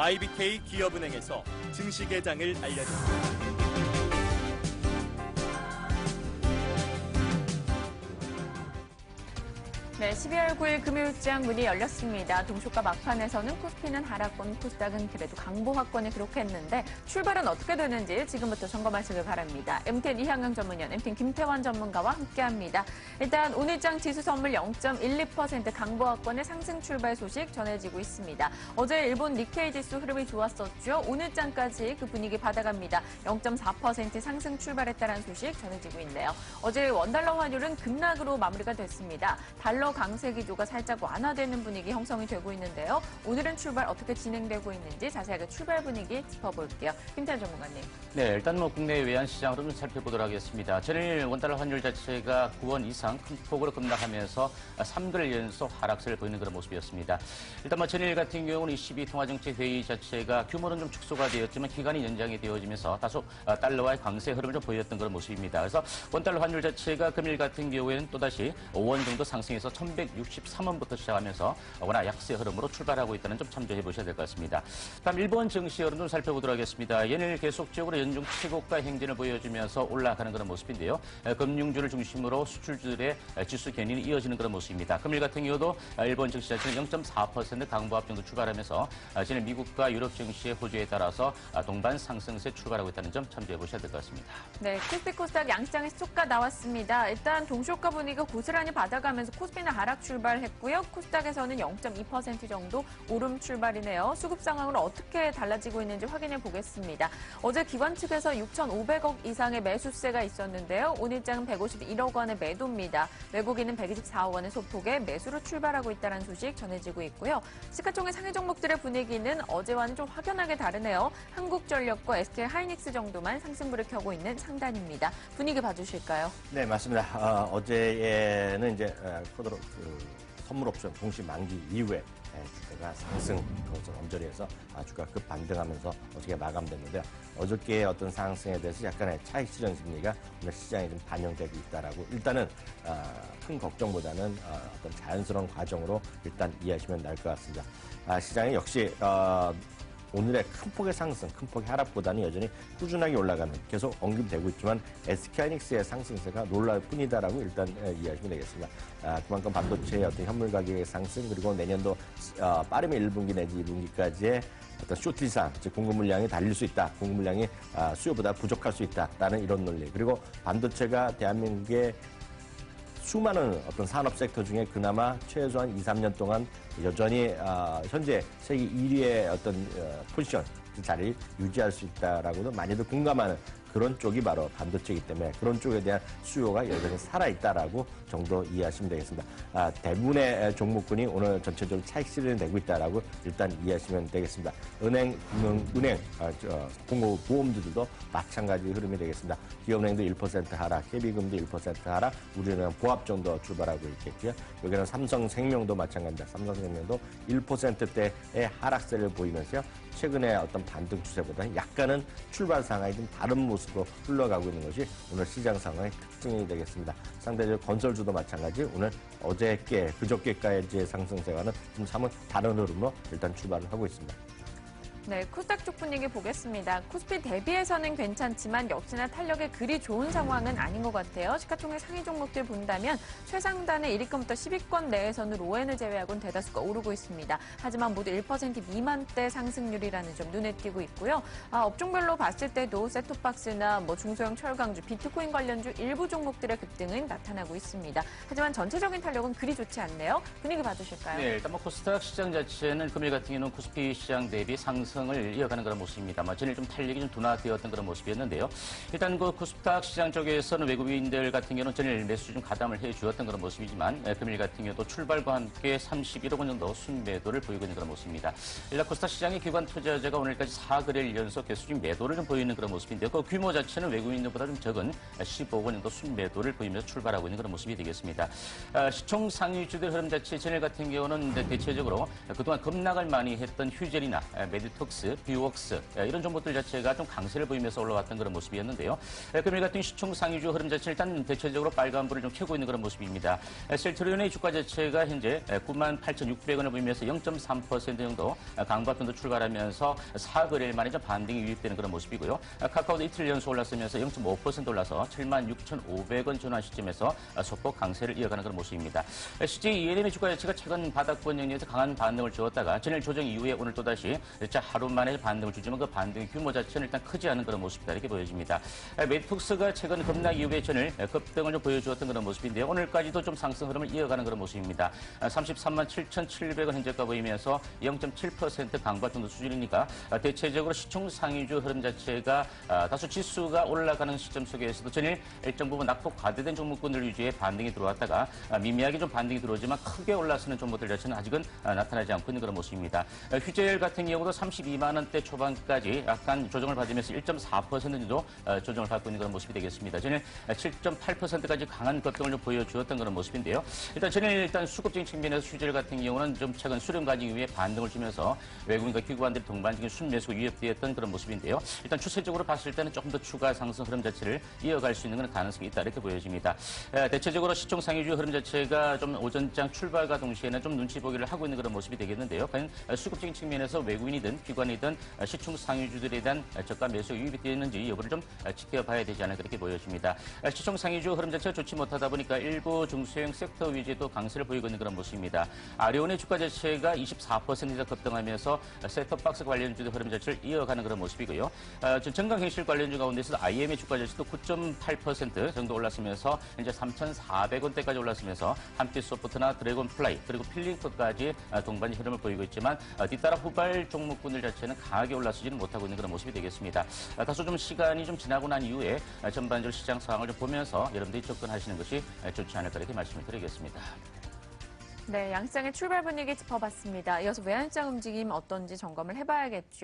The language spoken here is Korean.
IBK 기업은행에서 증시 개장을 알려줍니다. 네, 12월 9일 금요일장 문이 열렸습니다. 동시가 막판에서는 코스피는 하락권, 코스닥은 그래도 강보합권을 기록했는데 출발은 어떻게 되는지 지금부터 점검하시길 바랍니다. MTN 이향영 전문위원, MTN 김태환 전문가와 함께합니다. 일단 오늘장 지수 선물 0.12% 강보합권의 상승 출발 소식 전해지고 있습니다. 어제 일본 니케이 지수 흐름이 좋았었죠. 오늘장까지 그 분위기 받아갑니다. 0.4% 상승 출발했다는 소식 전해지고 있네요. 어제 원달러 환율은 급락으로 마무리가 됐습니다. 달러 강세 기조가 살짝 완화되는 분위기 형성이 되고 있는데요. 오늘은 출발 어떻게 진행되고 있는지 자세하게 출발 분위기 짚어볼게요. 김태환 전문가님. 네, 일단 국내 외환 시장으로 좀 살펴보도록 하겠습니다. 전일 원달러 환율 자체가 9원 이상 큰 폭으로 급락하면서 3개월 연속 하락세를 보이는 그런 모습이었습니다. 일단 전일 같은 경우는 12통화정책회의 자체가 규모는 좀 축소가 되었지만 기간이 연장이 되어지면서 다소 달러와의 강세 흐름을 좀 보였던 그런 모습입니다. 그래서 원달러 환율 자체가 금일 같은 경우에는 또다시 5원 정도 상승해서 1163원부터 시작하면서 워낙 약세 흐름으로 출발하고 있다는 점 참조해 보셔야 될 것 같습니다. 다음 일본 증시 흐름 좀 살펴보도록 하겠습니다. 연일 계속적으로 연중 최고가 행진을 보여주면서 올라가는 그런 모습인데요. 금융주를 중심으로 수출주들의 지수 견인이 이어지는 그런 모습입니다. 금일 같은 경우도 일본 증시 자체는 0.4% 강보합 정도 출발하면서 전일 미국과 유럽 증시의 호조에 따라서 동반 상승세 출발하고 있다는 점 참조해 보셔야 될 것 같습니다. 네, 코스피 코스닥 양시장에서 초가 나왔습니다. 일단 동시효과 분위기가 고스란히 받아가면서 코스피는 하락 출발했고요. 코스닥에서는 0.2% 정도 오름 출발이네요. 수급 상황으로 어떻게 달라지고 있는지 확인해 보겠습니다. 어제 기관 측에서 6,500억 이상의 매수세가 있었는데요. 오늘장은 151억 원의 매도입니다. 외국인은 124억 원의 소폭의 매수로 출발하고 있다는 소식 전해지고 있고요. 시가총액 상위 종목들의 분위기는 어제와는 좀 확연하게 다르네요. 한국전력과 SK 하이닉스 정도만 상승불을 켜고 있는 상단입니다. 분위기 봐주실까요? 네, 맞습니다. 어제에는 이제 선물 옵션 동시 만기 이후에 주가가 상승 것을 엄절히 해서 주가 급 반등하면서 어저께 마감됐는데요. 어저께의 어떤 상승에 대해서 약간의 차익 실현 심리가 오늘 시장에 좀 반영되고 있다라고 일단은 큰 걱정보다는 어떤 자연스러운 과정으로 일단 이해하시면 나을 것 같습니다. 시장이 역시 오늘의 큰 폭의 상승, 큰 폭의 하락보다는 여전히 꾸준하게 올라가는 계속 언급되고 있지만 SK하이닉스의 상승세가 놀라울 뿐이다라고 일단 이해하시면 되겠습니다. 그만큼 반도체의 어떤 현물 가격의 상승 그리고 내년도 빠르면 1분기 내지 2분기까지의 어떤 쇼티상, 즉 공급 물량이 달릴 수 있다. 공급 물량이 수요보다 부족할 수 있다라는 이런 논리. 그리고 반도체가 대한민국의 수많은 어떤 산업 섹터 중에 그나마 최소한 2, 3년 동안 여전히 현재 세계 1위의 어떤 포지션, 그 자리를 유지할 수 있다라고도 많이들 공감하는 그런 쪽이 바로 반도체이기 때문에 그런 쪽에 대한 수요가 여전히 살아있다라고 정도 이해하시면 되겠습니다. 대부분의 종목군이 오늘 전체적으로 차익 실현이 되고 있다라고 일단 이해하시면 되겠습니다. 은행, 공급 보험주들도 마찬가지 흐름이 되겠습니다. 기업은행도 1% 하락, KB금도 1% 하락, 우리는 보합 정도 출발하고 있겠고요. 여기는 삼성생명도 마찬가지입니다. 삼성생명도 1%대의 하락세를 보이면서요. 최근에 어떤 반등 추세보다는 약간은 출발 상황이 좀 다른 모습으로 흘러가고 있는 것이 오늘 시장 상황의 특징이 되겠습니다. 상대적으로 건설주도 마찬가지 오늘 어저께, 그저께까지의 상승세와는 좀 사뭇 다른 흐름으로 일단 출발을 하고 있습니다. 네, 코스닥 쪽 분위기 보겠습니다. 코스피 대비해서는 괜찮지만 역시나 탄력에 그리 좋은 상황은 아닌 것 같아요. 시가총액 상위 종목들 본다면 최상단의 1위권부터 10위권 내에서는 로엔을 제외하고는 대다수가 오르고 있습니다. 하지만 모두 1% 미만대 상승률이라는 점 눈에 띄고 있고요. 업종별로 봤을 때도 셋톱박스나 중소형 철강주, 비트코인 관련주 일부 종목들의 급등은 나타나고 있습니다. 하지만 전체적인 탄력은 그리 좋지 않네요. 분위기 봐주실까요? 네, 일단 코스닥 시장 자체는 금일 같은 경우는 코스피 시장 대비 상승을 이어가는 그런 모습입니다만 전일 좀 탄력이 좀 둔화되었던 그런 모습이었는데요. 일단 그 코스닥 시장 쪽에서는 외국인들 같은 경우는 전일 매수 좀 가담을 해주었던 그런 모습이지만 금일 같은 경우도 출발과 함께 31억 원 정도 순매도를 보이고 있는 그런 모습입니다. 일단 코스닥 시장의 기관 투자자가 오늘까지 4거래일 연속 계속 매도를 좀 보이는 그런 모습인데요. 그 규모 자체는 외국인들보다 좀 적은 15억 원 정도 순매도를 보이면서 출발하고 있는 그런 모습이 되겠습니다. 시총 상위주들 흐름 자체 전일 같은 경우는 대체적으로 그동안 급락을 많이 했던 휴젤이나 메디토 매트폭스, 뷰웍스 이런 종목들 자체가 좀 강세를 보이면서 올라왔던 그런 모습이었는데요. 금일 같은 시총 상위주 흐름 자체는 일단 대체적으로 빨간불을 좀 켜고 있는 그런 모습입니다. 셀트리온의 주가 자체가 현재 98,600원을 보이면서 0.3% 정도 강보합전도 출발하면서 4거래일 만에 좀 반등이 유입되는 그런 모습이고요. 카카오도 이틀 연속 올랐으면서 0.5% 올라서 76,500원 전환 시점에서 소폭 강세를 이어가는 그런 모습입니다. CJ ENM의 주가 자체가 최근 바닥권 영역에서 강한 반등을 주었다가 전일 조정 이후에 오늘 또다시 하루 만에 반등을 주지만 그 반등의 규모 자체는 일단 크지 않은 그런 모습이다 이렇게 보여집니다. 매트폭스가 최근 급락 이후에 전일 급등을 좀 보여주었던 그런 모습인데요. 오늘까지도 좀 상승 흐름을 이어가는 그런 모습입니다. 33만 7,700원 현재가 보이면서 0.7% 강보합 정도 수준이니까 대체적으로 시총 상위주 흐름 자체가 다소 지수가 올라가는 시점 속에서도 전일 일정 부분 낙폭 과대된 종목군들 위주의 반등이 들어왔다가 미미하게 좀 반등이 들어오지만 크게 올라서는 종목들 자체는 아직은 나타나지 않고 있는 그런 모습입니다. 휴재일 같은 경우도 32만 원대 초반까지 약간 조정을 받으면서 1.4% 정도 조정을 받고 있는 그런 모습이 되겠습니다. 전일 7.8%까지 강한 급등을 좀 보여주었던 그런 모습인데요. 전일 수급적인 측면에서 휴재일 같은 경우는 좀 최근 수렴 가지 이후에 반등을 주면서 외국인과 기관들이 동반적인 순매수가 유입되었던 그런 모습인데요. 추세적으로 봤을 때는 조금 더 추가 상승 흐름 자체를 이어갈 수 있는 그런 가능성이 있다 이렇게 보여집니다. 대체적으로 시총 상위주 흐름 자체가 좀 오전장 출발과 동시에는 좀 눈치 보기를 하고 있는 그런 모습이 되겠는데요. 과연 수급적인 측면에서 외국인이든 기관이든 시총 상위주들에 대한 저가 매수 유입이 되는지 여부를 좀 지켜봐야 되지 않을까 그렇게 보여집니다. 시총 상위주 흐름 자체가 좋지 못하다 보니까 일부 중소형 섹터 위주의 또 강세를 보이고 있는 그런 모습입니다. 아리온의 주가 자체가 24% 이상 급등하면서 셋톱박스 관련주의 흐름 자체를 이어가는 그런 모습이고요. 정강현실 관련주 가운데서 IM의 주가 자체도 9.8% 정도 올랐으면서 현재 3,400원대까지 올랐으면서 한빛소프트나 드래곤플라이 그리고 필링크까지 동반의 흐름을 보이고 있지만 뒤따라 후발 종목군들 자체는 강하게 올라서지는 못하고 있는 그런 모습이 되겠습니다. 다소 좀 시간이 좀 지나고 난 이후에 전반적으로 시장 상황을 좀 보면서 여러분들이 접근하시는 것이 좋지 않을까 이렇게 말씀을 드리겠습니다. 네, 양시장의 출발 분위기 짚어봤습니다. 이어서 외환시장 움직임 어떤지 점검을 해봐야겠죠.